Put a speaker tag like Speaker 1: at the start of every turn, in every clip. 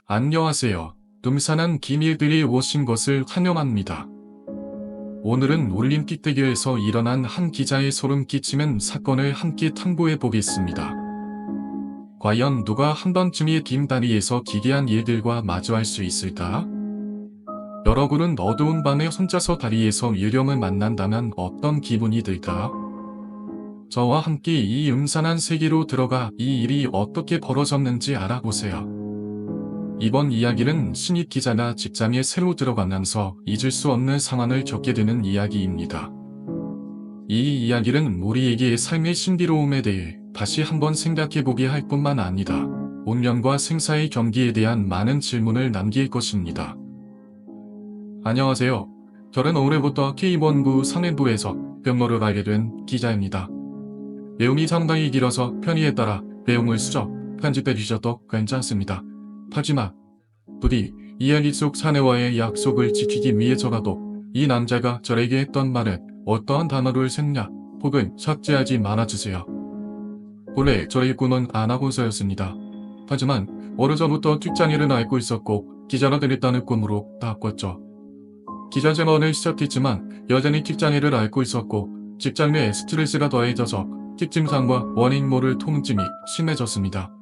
Speaker 1: 안녕하세요. dum산한 기밀들이 오신 것을 환영합니다. 오늘은 올림픽 대교에서 일어난 한 기자의 소름 끼치는 사건을 함께 탐구해 보겠습니다. 과연 누가 한 번쯤 긴 다리에서 기괴한 일들과 마주할 수 있을까? 여러분은 어두운 밤에 혼자서 다리에서 유령을 만난다면 어떤 기분이 들까? 저와 함께 이 음산한 세계로 들어가 이 일이 어떻게 벌어졌는지 알아보세요. 이번 이야기는 신입 기자가 직장에 새로 들어가면서 잊을 수 없는 상황을 겪게 되는 이야기입니다. 이 이야기는 우리에게 삶의 신비로움에 대해 다시 한번 생각해보게 할 뿐만 아니라 운명과 생사의 경기에 대한 많은 질문을 남길 것입니다. 안녕하세요. 저는 올해부터 K본부 사내부에서 근무를 하게 된 기자입니다. 내용이 상당히 길어서 편의에 따라 내용을 수정, 편집해 주셔도 괜찮습니다. 하지만 부디 이야기 속 사내와의 약속을 지키기 위해서라도 이 남자가 저에게 했던 말을 어떠한 단어를 샜냐 혹은 삭제하지 말아주세요. 원래 저의 꿈은 아나운서였습니다. 하지만 오래전부터 직장인을 앓고 있었고 기자가 되겠다는 꿈으로 바꿨죠. 기자 생활을 시작했지만 여전히 직장인을 앓고 있었고 직장 내 스트레스가 더해져서 특징상과 원인 모를 통증이 심해졌습니다.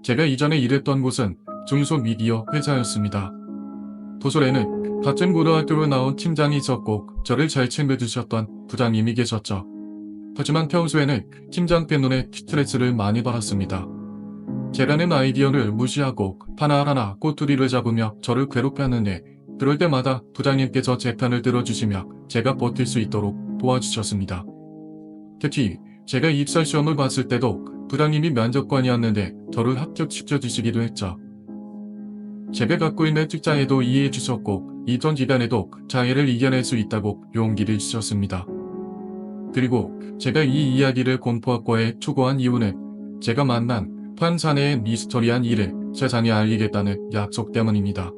Speaker 1: 제가 이전에 일했던 곳은 중소미디어 회사였습니다. 도솔에는 같은 고등학교로 나온 팀장이 있었고 저를 잘 챙겨주셨던 부장님이 계셨죠. 하지만 평소에는 팀장 때문에 스트레스를 많이 받았습니다. 제가 낸 아이디어를 무시하고 하나하나 꼬투리를 잡으며 저를 괴롭혔는데 그럴 때마다 부장님께서 제 편을 들어주시며 제가 버틸 수 있도록 도와주셨습니다. 특히 제가 입사시험을 봤을 때도 부장님이 면접관이었는데 저를 합격시켜 주시기도 했죠. 제가 갖고 있는 특장에도 이해해 주셨고 이전 기간에도 장애를 이겨낼 수 있다고 용기를 주셨습니다. 그리고 제가 이 이야기를 공포학과에 추구한 이유는 제가 만난 한 사내의 미스터리한 일을 세상에 알리겠다는 약속 때문입니다.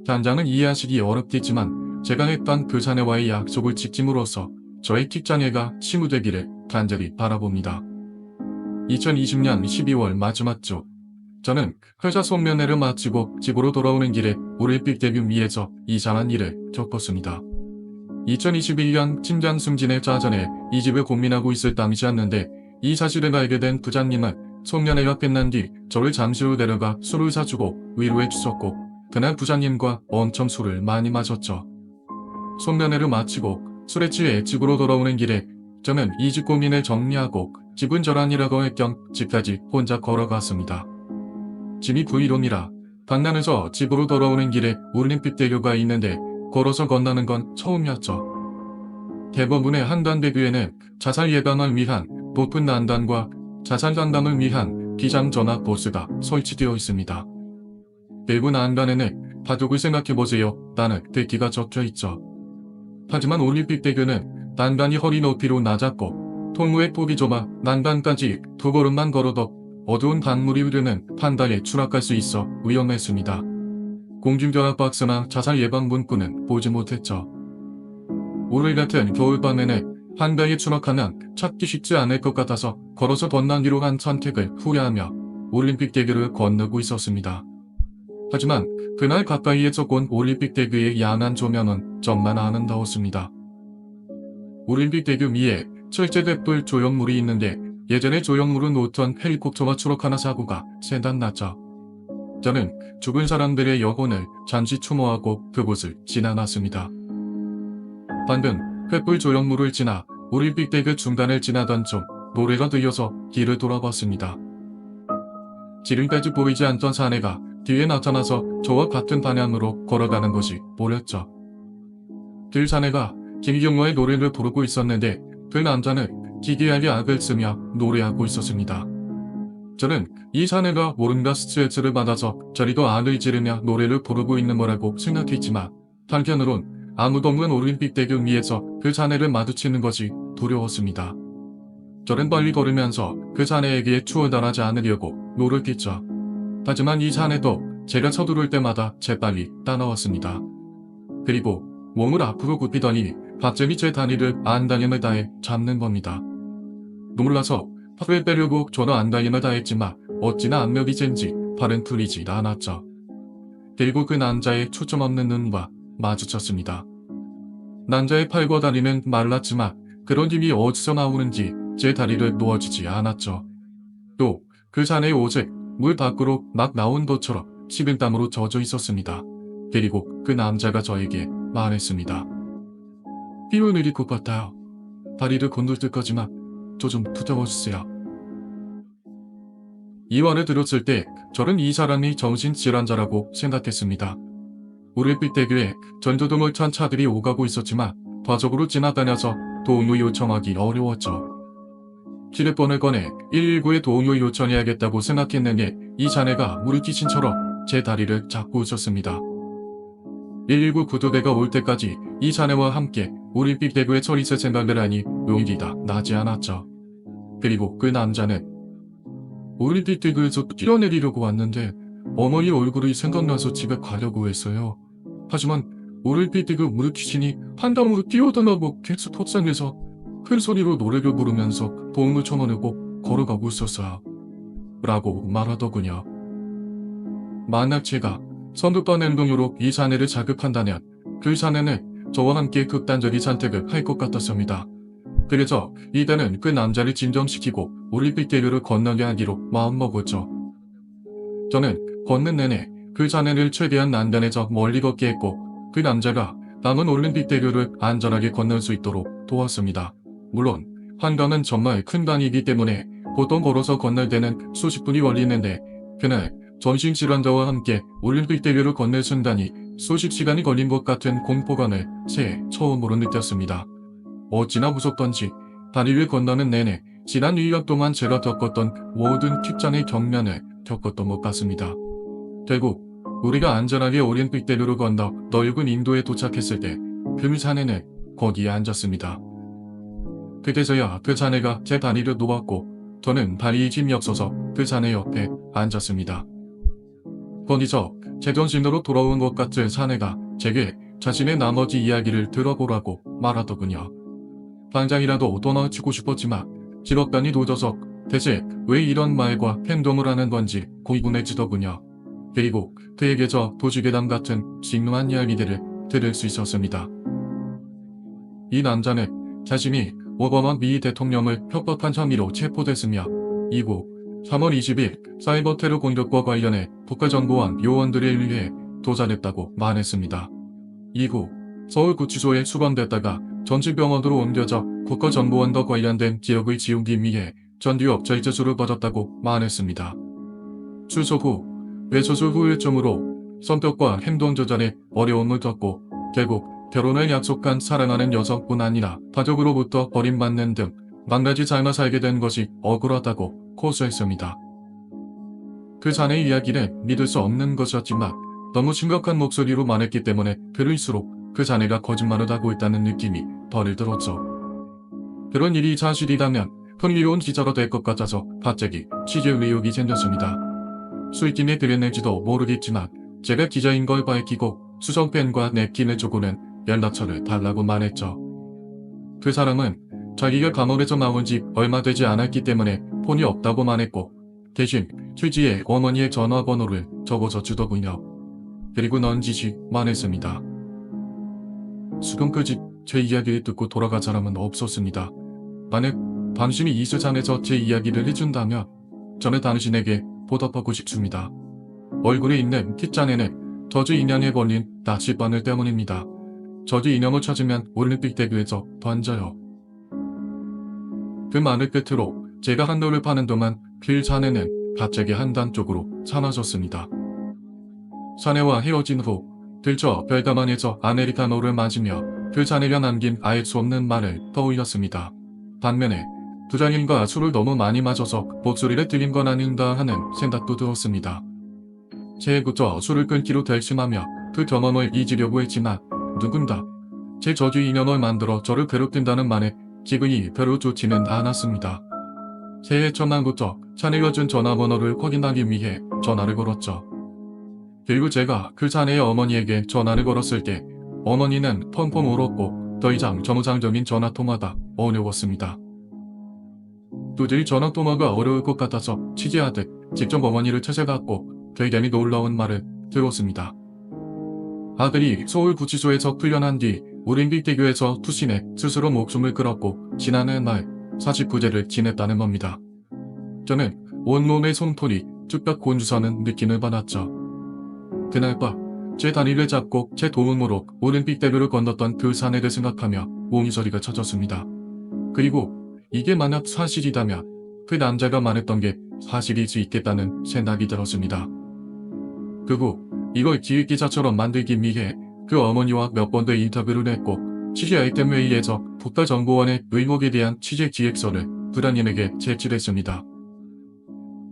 Speaker 1: 당장은 이해하시기 어렵겠지만 제가 했던 그 사내와의 약속을 지킴으로써 저의 직장애가 치유되기를 간절히 바라봅니다. 2020년 12월 마지막 주 저는 회사 송년회를 마치고 집으로 돌아오는 길에 올림픽 데뷔 위에서 이상한 일을 겪었습니다. 2021년 팀장 승진의 자전에 이직을 고민하고 있을 당시였는데 이 사실을 알게 된 부장님은 송년회가 끝난 뒤 저를 잠시 후 데려가 술을 사주고 위로해 주셨고 그날 부장님과 엄청 술을 많이 마셨죠. 송년회를 마치고 술에 취해 집으로 돌아오는 길에 저는 이직 고민을 정리하고 집은 저란이라고 할 겸 집까지 혼자 걸어갔습니다. 집이 구이동이라 강남에서 집으로 돌아오는 길에 올림픽 대교가 있는데 걸어서 건너는 건 처음이었죠. 대부분의 한단대교에는 자살 예방을 위한 높은 난단과 자살 상담을 위한 비상 전화 보스가 설치되어 있습니다. 일부 난간에는 바둑을 생각해보세요 라는 글귀가 적혀있죠. 하지만 올림픽 대교는 난간이 허리 높이로 낮았고 통로의 폭이 좁아 난간까지 두 걸음만 걸어도 어두운 강물이 흐르는 판다에 추락할 수 있어 위험했습니다. 공중전화 박스나 자살 예방 문구는 보지 못했죠. 오늘 같은 겨울밤에는 한가에 추락하면 찾기 쉽지 않을 것 같아서 걸어서 건너기로 한 선택을 후회하며 올림픽 대교를 건너고 있었습니다. 하지만 그날 가까이에서 본 올림픽 대교의 야한 조명은 정말 아름다웠습니다. 올림픽 대교 위에 철제됐불 조형물이 있는데 예전에 조형물은 놓던 헬리콥터와 추락하는 사고가 생각났죠. 저는 죽은 사람들의 영혼을 잠시 추모하고 그곳을 지나갔습니다. 방금 횃불 조형물을 지나 올림픽 대교 중간을 지나던 중 노래가 들려서 길을 돌아봤습니다. 지금까지 보이지 않던 사내가 뒤에 나타나서 저와 같은 방향으로 걸어가는 것이 보였죠. 그 사내가 김경호의 노래를 부르고 있었는데 그 남자는 기괴하게 악을 쓰며 노래하고 있었습니다. 저는 이 사내가 뭔가 스트레스를 받아서 저리도 악을 지르며 노래를 부르고 있는 거라고 생각했지만 한편으론 아무도 없는 올림픽 대교 위에서 그 사내를 마주치는 것이 두려웠습니다. 저는 빨리 걸으면서 그 사내에게 추월당하지 않으려고 노력했죠. 하지만 이 사내도 제가 서두를 때마다 재빨리 따라왔습니다. 그리고 몸을 앞으로 굽히더니 갑자기 제 다리를 안달힘을 다해 잡는 겁니다. 놀라서 팔을 빼려고 저는 안달힘을 다했지만 어찌나 악력이 센지 발은 풀리지 않았죠. 그리고 그 남자의 초점 없는 눈과 마주쳤습니다. 남자의 팔과 다리는 말랐지만 그런 힘이 어디서 나오는지 제 다리를 놓아주지 않았죠. 또 그 자네의 옷에 물 밖으로 막 나온 것처럼 식은땀으로 젖어 있었습니다. 그리고 그 남자가 저에게 말했습니다. 피오늘이 고팠다요. 다리를 건널 때까지만 저 좀 붙잡아주세요. 이 말을 들었을 때 저는 이 사람이 정신질환자라고 생각했습니다. 우리빛대교에 전조등을 찬 차들이 오가고 있었지만 과속으로 지나다녀서 도움을 요청하기 어려웠죠. 휴대폰을 꺼내 119에 도움을 요청해야겠다고 생각했는데 이 자네가 무릎귀신처럼 제 다리를 잡고 있었습니다. 119 구조대가 올 때까지 이 자네와 함께 우리빛대교에 서 있을 생각을 하니 용기가 나지 않았죠. 그리고 그 남자는 우리빛대교에서 뛰어내리려고 왔는데 어머니 얼굴이 생각나서 집에 가려고 했어요. 하지만 우리빛대교 무릎귀신이 한담으로 뛰어들어가고 계속 헙상에서 큰 소리로 노래를 부르면서 도움을 청하려고 걸어가고 있었어요. 라고 말하더군요. 만약 제가 성급한 행동으로 이 자네를 자극한다면 그 자네는 저와 함께 극단적인 선택을 할 것 같았습니다. 그래서 이때는 그 남자를 진정시키고 올림픽대교를 건너게 하기로 마음먹었죠. 저는 걷는 내내 그 자네를 최대한 난간에서 멀리 걷게 했고 그 남자가 남은 올림픽대교를 안전하게 건널 수 있도록 도왔습니다. 물론 한강은 정말 큰 강이기 때문에 보통 걸어서 건널 때는 수십 분이 걸리는데 그날 정신질환자와 함께 올림픽대교를 건널 순간이 수십 시간이 걸린 것 같은 공포감을 새해 처음으로 느꼈습니다. 어찌나 무섭던지 다리 위를 건너는 내내 지난 1년 동안 제가 겪었던 모든 킥장의 경련을 겪었던 것 같습니다. 결국 우리가 안전하게 올림픽대교를 건너 넓은 인도에 도착했을 때 그 자네는 거기에 앉았습니다. 그때서야 그 자네가 제 다리를 놓았고 저는 다리에 힘이 없어서 그 자네 옆에 앉았습니다. 거기서 제정신으로 돌아온 것 같은 자네가 제게 자신의 나머지 이야기를 들어보라고 말하더군요. 당장이라도 도망치고 싶었지만 직업관이 도져서 대체 왜 이런 말과 행동을 하는 건지 궁금해지더군요. 그리고 그에게서 도시괴담 같은 신묘한 이야기들을 들을 수 있었습니다. 이 남자는 자신이 오바마 미 대통령을 협박한 혐의로 체포됐으며 이후 3월 20일 사이버 테러 공격과 관련해 국가정보원 요원들에 의해 도살했다고 말했습니다. 이후 서울구치소에 수감됐다가 전직병원으로 옮겨져 국가정보원과 관련된 기억을 지우기 위해 전두엽 절제술을 받았다고 말했습니다. 출소 후 뇌수술 후유증으로 성격과 행동 조절에 어려움을 겪고 결국 결혼을 약속한 사랑하는 여성뿐 아니라 가족으로부터 버림받는 등 망가지 삶아 살게 된 것이 억울하다고 호소했습니다. 그 자네의 이야기는 믿을 수 없는 것이었지만 너무 심각한 목소리로 말했기 때문에 들을수록 그 자네가 거짓말을 하고 있다는 느낌이 덜 들었죠. 그런 일이 사실이라면 흥미로운 기자가 될 것 같아서 갑자기 취재 의욕이 생겼습니다. 수익금에 들였는지도 모르겠지만 제가 기자인 걸 밝히고 수성펜과 냅킨을 주고는 연락처를 달라고 말했죠. 그 사람은 자기가 감옥에서 나온 지 얼마 되지 않았기 때문에 폰이 없다고 말했고 대신 휴지에 어머니의 전화번호를 적어서 주더군요. 그리고 넌지시 말했습니다. 지금까지 제 이야기를 듣고 돌아간 사람은 없었습니다. 만약 당신이 이 세상에서 제 이야기를 해준다면 저는 당신에게 보답하고 싶습니다. 얼굴에 있는 kit잔에는 저주 인형에 걸린 낚싯바늘 때문입니다. 저주 인형을 찾으면 올림픽대교에서 던져요. 그 말을 끝으로 제가 한도를 파는 동안 그 자네는 갑자기 한단 쪽으로 사라졌습니다. 자네와 헤어진 후 들쳐 별다방에서 아메리카노를 마시며 그 자네가 남긴 알 수 없는 말을 떠올렸습니다. 반면에 부장님과 술을 너무 많이 마셔서 목소리를 들린 건 아닌가 하는 생각도 들었습니다. 새해부터 술을 끊기로 결심하며 그 경험을 잊으려고 했지만 누군가 제 저주 인형을 만들어 저를 괴롭힌다는 말에 기분이 별로 좋지는 않았습니다. 새해 첫날부터 자네가 준 전화번호를 확인하기 위해 전화를 걸었죠. 그리고 제가 그 자네의 어머니에게 전화를 걸었을 때 어머니는 펑펑 울었고 더 이상 정상적인 전화통화가 어려웠습니다. 도저히 전화통화가 어려울 것 같아서 취재하듯 직접 어머니를 찾아갔고 굉장히 놀라운 말을 들었습니다. 아들이 서울구치소에서 풀려난 뒤 올림픽대교에서 투신해 스스로 목숨을 끊었고 지난해 말 49제를 지냈다는 겁니다. 저는 온몸의 솜털이 쭈뼛 곤두서는 느낌을 받았죠. 그날 밤 제 다리를 잡고 제 도움으로 올림픽대교를 건넜던 그 사내를 생각하며 몽소리가 쳐졌습니다. 그리고 이게 만약 사실이라면 그 남자가 말했던 게 사실일 수 있겠다는 생각이 들었습니다. 그 후 이걸 기획기사처럼 만들기 위해 그 어머니와 몇 번 더 인터뷰를 했고 취재 아이템 회의에서 국가정보원의 의혹에 대한 취재 기획서를 부장님에게 제출했습니다.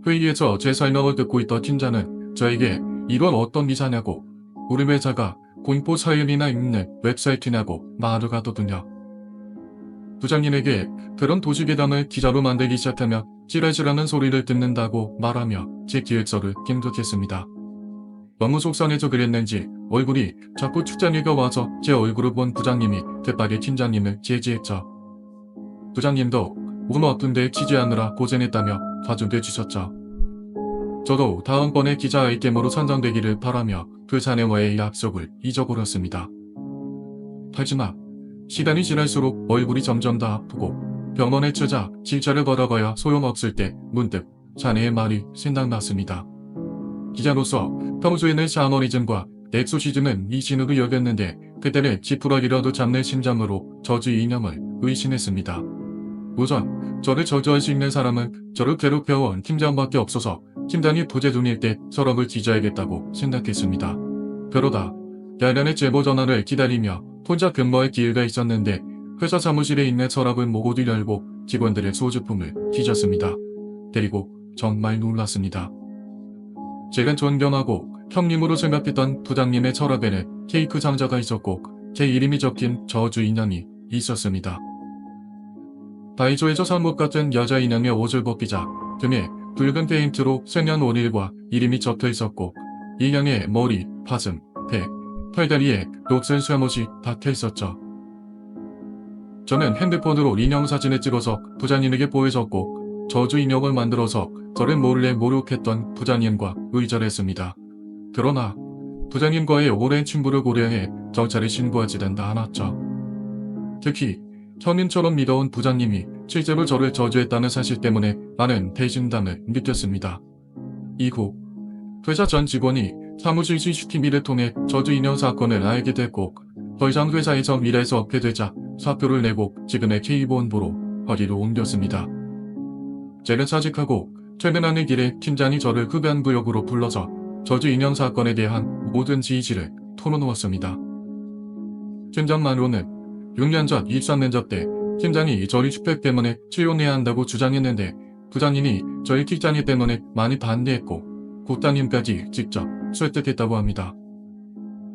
Speaker 1: 회의에서 제 설명을 듣고 있던 팀장은 저에게 이건 어떤 기사냐고 우리 회사가 공포 사연이나 있는 웹사이트냐고 말을 하더군요. 부장님에게 그런 도시괴담을 기자로 만들기 시작하면 찌라시라는 소리를 듣는다고 말하며 제 기획서를 김독했습니다. 너무 속상해서 그랬는지 얼굴이 자꾸 축장이가 와서 제 얼굴을 본 부장님이 급하게 팀장님을 제지했죠. 부장님도 오늘 어떤데 취재하느라 고생했다며 봐준대 주셨죠. 저도 다음번에 기자 아이템으로 선정되기를 바라며 그 사내와의 약속을 잊어버렸습니다. 하지만 시간이 지날수록 얼굴이 점점 더 아프고 병원에 찾아 진찰을 받아봐야 소용없을 때 문득 자네의 말이 생각났습니다. 기자로서 평소에는 샤머니즘과 엑소시즘은 이신으로 여겼는데 그때는 지푸라기라도 잡는 심장으로 저주 이념을 의심했습니다. 우선 저를 저주할 수 있는 사람은 저를 괴롭혀온 팀장밖에 없어서 팀장이 부재중일 때 서랍을 뒤져야겠다고 생각했습니다. 그러다 야간에 제보 전화를 기다리며 혼자 근무할 기회가 있었는데 회사 사무실에 있는 서랍을 모두 열고 직원들의 소지품을 뒤졌습니다. 그리고 정말 놀랐습니다. 제가 존경하고 형님으로 생각했던 부장님의 서랍에는 케이크 상자가 있었고 제 이름이 적힌 저주 인형이 있었습니다. 다이소에서 산 것 같은 여자 인형의 옷을 벗기자 등에 붉은 페인트로 생년월일과 이름이 적혀 있었고 인형의 머리, 가슴, 배, 팔다리에 녹슨 쇠못이 박혀 있었죠. 저는 핸드폰으로 인형 사진을 찍어서 부장님에게 보여줬고 저주 인형을 만들어서 저를 몰래 모욕했던 부장님과 의절했습니다. 그러나 부장님과의 오랜 친분을 고려해 경찰에 신고하지는 않았죠. 특히 현인처럼 믿어온 부장님이 실제로 저를 저주했다는 사실 때문에 많은 배신감을 느꼈습니다. 이후 회사 전 직원이 사무실 CCTV를 통해 저주 인형 사건을 알게 됐고 더 이상 회사에서 일할 수 없게 되자 사표를 내고 지금의 K본부로 허리를 옮겼습니다. 제가 사직하고 퇴근하는 길에 팀장이 저를 흡연구역으로 불러서 저주 인형 사건에 대한 모든 지휘를 털어놓았습니다. 팀장만으로는 6년 전 입사 면접 때 팀장이 저희 스펙 때문에 채용해야 한다고 주장했는데 부장님이 저희 팀장이 때문에 많이 반대했고 국장님까지 직접 설득했다고 합니다.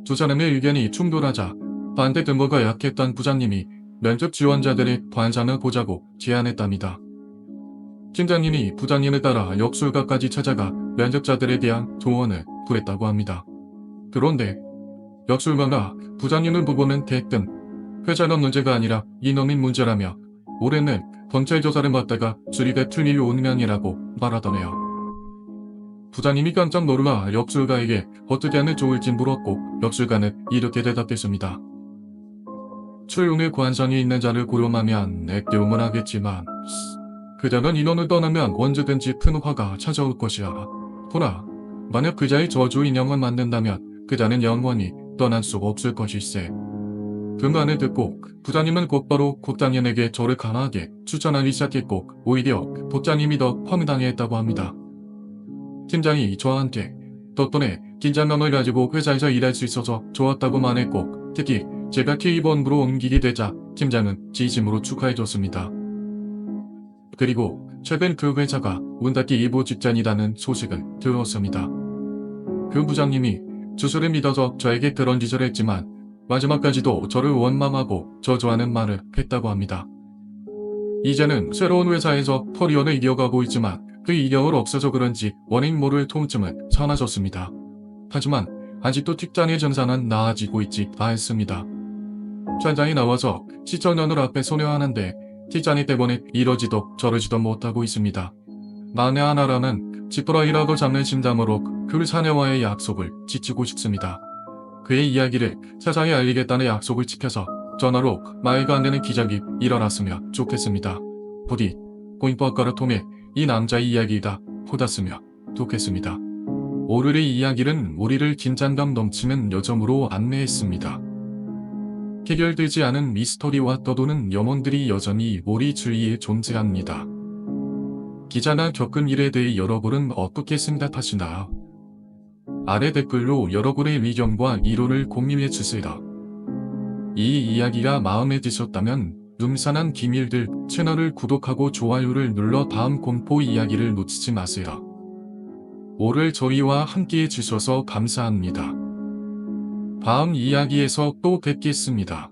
Speaker 1: 두 사람의 의견이 충돌하자 반대 근거가 약했던 부장님이 면접 지원자들의 반상을 보자고 제안했답니다. 팀장님이 부장님을 따라 역술가까지 찾아가 면접자들에 대한 조언을 구했다고 합니다. 그런데 역술가가 부장님을 보고는 대뜸 회사는 문제가 아니라 이놈이 문제라며 올해는 경찰 조사를 받다가 수리가 틀릴 운명이라고 말하더네요. 부장님이 깜짝 놀라 역술가에게 어떻게 하면 좋을지 물었고 역술가는 이렇게 대답했습니다. 초용의 관상이 있는 자를 고용하면 액대움을 하겠지만 그자는 인원을 떠나면 언제든지 큰 화가 찾아올 것이야. 보라, 만약 그자의 저주 인형을 만든다면 그자는 영원히 떠날 수 없을 것일세. 그 말을 듣고 부장님은 곧바로 국장님에게 저를 강하게 추천하기 시작했고 오히려 국장님이 더 황당해했다고 합니다. 팀장이 저한테 덕분에 긴장감을 가지고 회사에서 일할 수 있어서 좋았다고 말했고 특히 제가 K본부로 옮기게 되자 팀장은 진심으로 축하해줬습니다. 그리고 최근 그 회사가 문 닫기 일보 직전이라는 소식을 들었습니다. 그 부장님이 주술을 믿어서 저에게 그런 짓을 했지만 마지막까지도 저를 원망하고 저주하는 말을 했다고 합니다. 이제는 새로운 회사에서 커리어를 이어가고 있지만 그 이력을 없어서 그런지 원인 모를 통증은 사라졌습니다. 하지만 아직도 직장의 증상은 나아지고 있지 않습니다. 현장에 나와서 시청년을 앞에 소녀하는데 직장이 때문에 이러지도 저러지도 못하고 있습니다. 만에 하나라는 지푸라기라도 잡는 심장으로 그 사내와의 약속을 지키고 싶습니다. 그의 이야기를 세상에 알리겠다는 약속을 지켜서 전화로 말도 안 되는 기적이 일어났으면 좋겠습니다. 부디 고인법과를 통해 이 남자의 이야기가 퍼졌으면 좋겠습니다. 오늘의 이야기는 우리를 긴장감 넘치는 여정으로 안내했습니다. 해결되지 않은 미스터리와 떠도는 영혼들이 여전히 우리 주위에 존재합니다. 기자가 겪은 일에 대해 여러분은 어떻게 생각하시나요? 아래 댓글로 여러분의 의견과 이론을 공유해 주세요. 이 이야기가 마음에 드셨다면 음산한 기밀들 채널을 구독하고 좋아요를 눌러 다음 공포 이야기를 놓치지 마세요. 오늘 저희와 함께 해주셔서 감사합니다. 다음 이야기에서 또 뵙겠습니다.